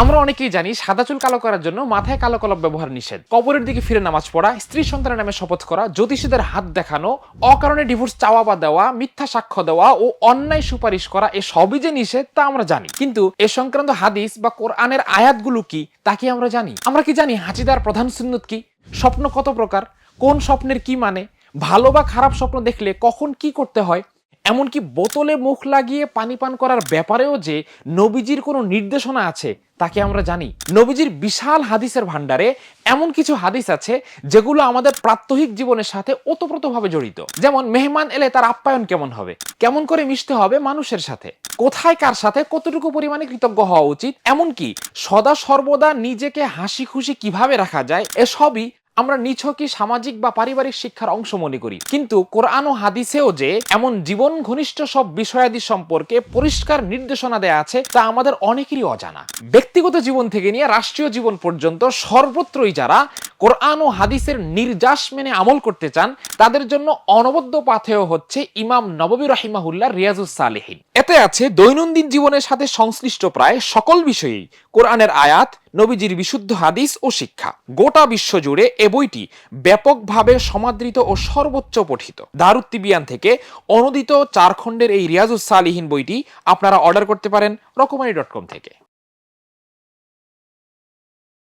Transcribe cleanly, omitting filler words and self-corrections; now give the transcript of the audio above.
আমরা অনেকেই জানি সাদা চুল কালো করার জন্য মাথায় কালো কলম ব্যবহার নিষেধ, কবরের দিকে ফিরে নামাজ পড়া, স্ত্রী সন্তানের নামে শপথ করা, জ্যোতিষীদের হাত দেখানো, অকারণে ডিভোর্স চাওয়া বা দেওয়া, মিথ্যা সাক্ষ্য দেওয়া ও অন্যায় সুপারিশ করা, এ সবই যে নিষেধ তা আমরা জানি। কিন্তু এ সংক্রান্ত হাদিস বা কোরআনের আয়াতগুলো কি তা কি আমরা জানি? আমরা কি জানি হাঁচি দেওয়ার প্রধান সুন্নত কি, স্বপ্ন কত প্রকার, কোন স্বপ্নের কি মানে, ভালো বা খারাপ স্বপ্ন দেখলে কখন কি করতে হয়, এমনকি বোতলে মুখ লাগিয়ে পানি পান করার ব্যাপারেও যে নবীজির কোনো নির্দেশনা আছে তাকে আমরা জানি। নবীজির বিশাল হাদিসের ভান্ডারে এমন কিছু হাদিস আছে যেগুলো আমাদের প্রাত্যহিক জীবনের সাথে ওতপ্রোতভাবে জড়িত। যেমন মেহমান এলে তার আপ্যায়ন কেমন হবে, কেমন করে মিশতে হবে মানুষের সাথে, কোথায় কার সাথে কতটুকু পরিমাণে কৃতজ্ঞ হওয়া উচিত, এমনকি সদা সর্বদা নিজেকে হাসি খুশি কিভাবে রাখা যায়, এসবই আমরা নিছকই সামাজিক বা পারিবারিক শিক্ষার অংশ মনে করি। কিন্তু কোরআন ও হাদিসেও যে এমন জীবন ঘনিষ্ঠ সব বিষয়াদি সম্পর্কে পরিষ্কার নির্দেশনা দেয়া আছে তা আমাদের অনেকেরই অজানা। ব্যক্তিগত জীবন থেকে নিয়ে রাষ্ট্রীয় জীবন পর্যন্ত সর্বত্রই যারা কোরআন ও হাদিসের নির্যাস মেনে আমল করতে চান তাদের জন্য অনবদ্য পাথেয় হচ্ছে ইমাম নববী রাহিমাহুল্লাহ রিয়াজুস সালেহিন। এতে আছে দৈনন্দিন জীবনের সাথে সংশ্লিষ্ট প্রায় সকল বিষয়েই কোরআনের আয়াত, নবীজির বিশুদ্ধ হাদিস ও শিক্ষা। গোটা বিশ্ব জুড়ে এ বইটি ব্যাপকভাবে সমাদৃত ও সর্বোচ্চ পঠিত। দারুত তিবিয়ান থেকে অনুদিত 4 খণ্ডের এই রিয়াজুস সালিহিন বইটি আপনারা অর্ডার করতে পারেন রকমারি.com থেকে।